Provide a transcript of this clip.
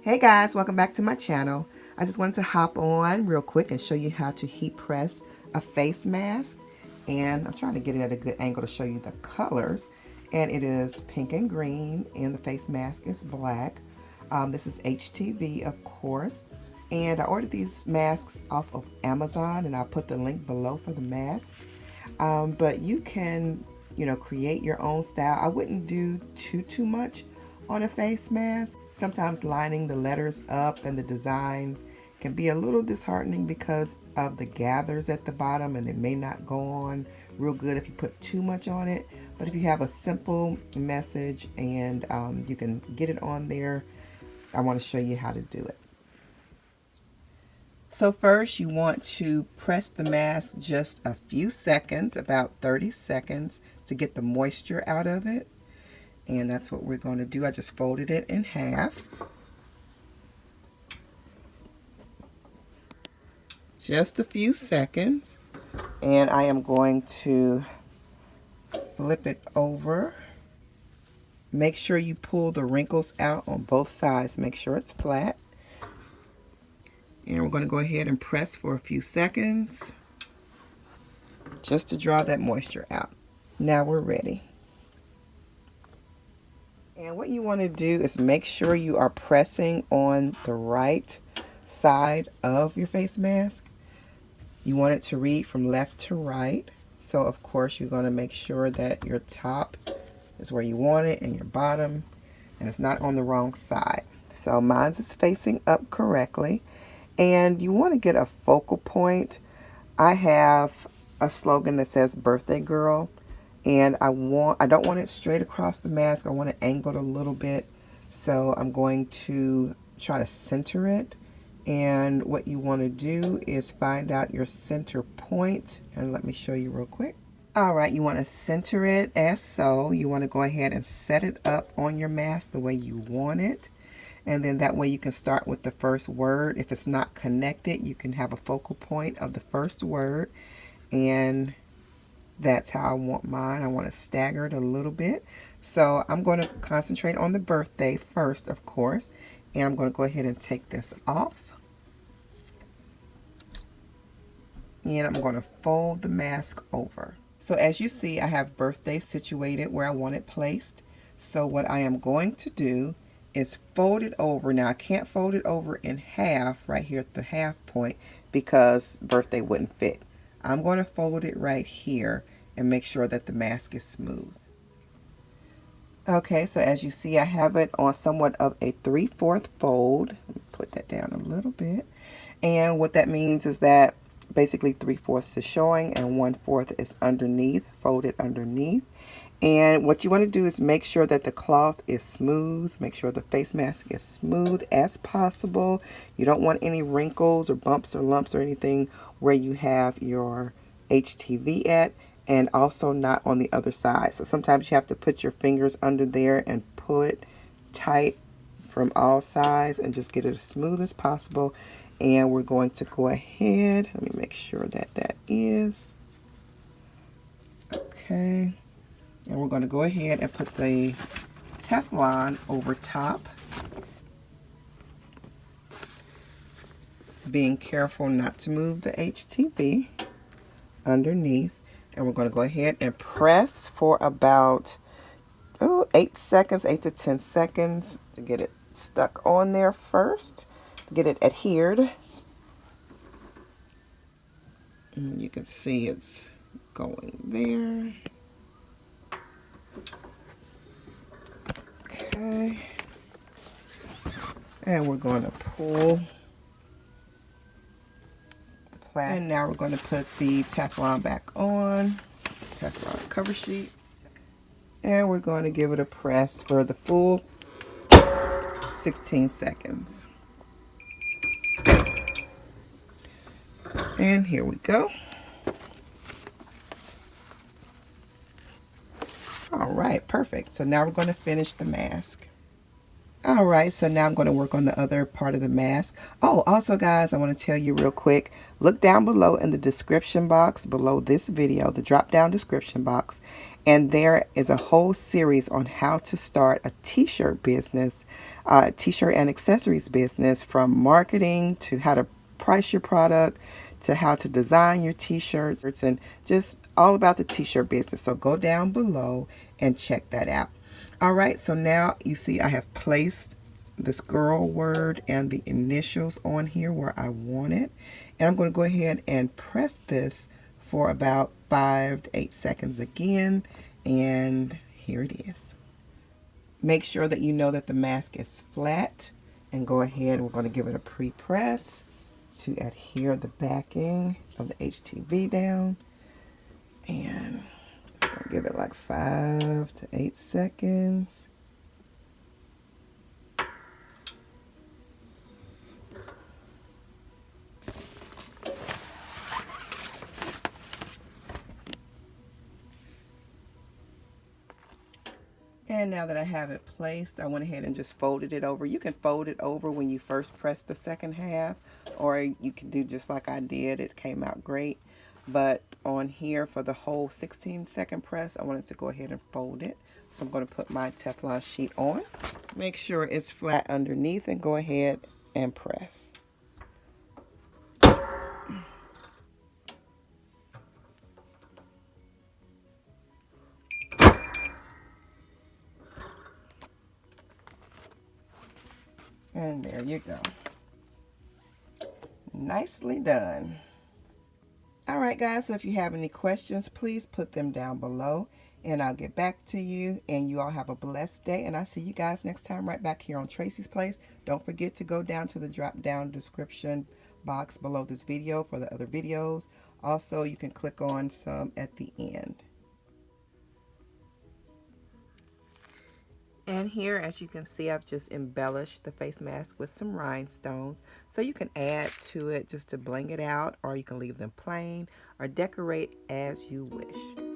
Hey guys, welcome back to my channel. I just wanted to hop on real quick and show you how to heat press a face mask. And I'm trying to get it at a good angle to show you the colors. And it is pink and green, and the face mask is black. This is HTV, of course. And I ordered these masks off of Amazon, and I'll put the link below for the mask. But you can, create your own style. I wouldn't do too much on a face mask. Sometimes lining the letters up and the designs can be a little disheartening because of the gathers at the bottom, and it may not go on real good if you put too much on it. But if you have a simple message and you can get it on there, I want to show you how to do it. So first you want to press the mask just a few seconds, about 30 seconds, to get the moisture out of it. And that's what we're going to do. I just folded it in half. Just a few seconds. And I am going to flip it over. Make sure you pull the wrinkles out on both sides. Make sure it's flat. And we're going to go ahead and press for a few seconds just to draw that moisture out. Now we're ready. And what you want to do is make sure you are pressing on the right side of your face mask. You want it to read from left to right. So of course you're going to make sure that your top is where you want it and your bottom, and it's not on the wrong side. So mine is facing up correctly. And you want to get a focal point. I have a slogan that says birthday girl. And I don't want it straight across the mask. I want it angled a little bit. So I'm going to try to center it. And what you want to do is find out your center point. And let me show you real quick. All right, you want to center it as so. You want to go ahead and set it up on your mask the way you want it. And then that way you can start with the first word. If it's not connected, you can have a focal point of the first word. And that's how I want mine. I want to stagger it a little bit. So I'm going to concentrate on the birthday first, of course. And I'm going to go ahead and take this off. And I'm going to fold the mask over. So as you see, I have birthday situated where I want it placed. So what I am going to do is fold it over. Now I can't fold it over in half right here at the half point because birthday wouldn't fit. I'm going to fold it right here and make sure that the mask is smooth. Okay, so as you see, I have it on somewhat of a 3/4 fold. Let me put that down a little bit. And what that means is that basically 3/4 is showing and 1/4 is underneath, folded underneath. And what you want to do is make sure that the cloth is smooth. Make sure the face mask is smooth as possible. You don't want any wrinkles or bumps or lumps or anything where you have your HTV at, and also not on the other side. So sometimes you have to put your fingers under there and pull it tight from all sides and just get it as smooth as possible. And we're going to go ahead, let me make sure that that is okay. And we're going to go ahead and put the Teflon over top, being careful not to move the HTV underneath. And we're going to go ahead and press for about 8 seconds, 8 to 10 seconds to get it stuck on there first, to get it adhered. And you can see it's going there. Okay. And we're going to pull. And now we're going to put the Teflon back on, Teflon cover sheet, and we're going to give it a press for the full 16 seconds. And here we go. All right, perfect. So now we're going to finish the mask. All right, so now I'm going to work on the other part of the mask. Oh, also guys, I want to tell you real quick, look down below in the description box below this video, the drop down description box, And there is a whole series on how to start a t-shirt business, t-shirt and accessories business, from marketing to how to price your product to how to design your t-shirts, and just all about the t-shirt business. So go down below and check that out. All right, so now you see I have placed this girl word and the initials on here where I want it. And I'm going to go ahead and press this for about 5 to 8 seconds again. And here it is. Make sure that you know that the mask is flat, and go ahead, we're going to give it a pre-press to adhere the backing of the HTV down. And just going to give it like 5 to 8 seconds. And now that I have it placed, I went ahead and just folded it over. You can fold it over when you first press the second half, or you can do just like I did. It came out great. But on here for the whole 16-second press, I wanted to go ahead and fold it. So I'm going to put my Teflon sheet on. Make sure it's flat underneath and go ahead and press. And there you go. Nicely done. All right, guys, so if you have any questions, please put them down below, and I'll get back to you. And you all have a blessed day, and I'll see you guys next time right back here on Tracie's Place. Don't forget to go down to the drop-down description box below this video for the other videos. Also, you can click on some at the end. And here, as you can see, I've just embellished the face mask with some rhinestones. So you can add to it just to bling it out, or you can leave them plain or decorate as you wish.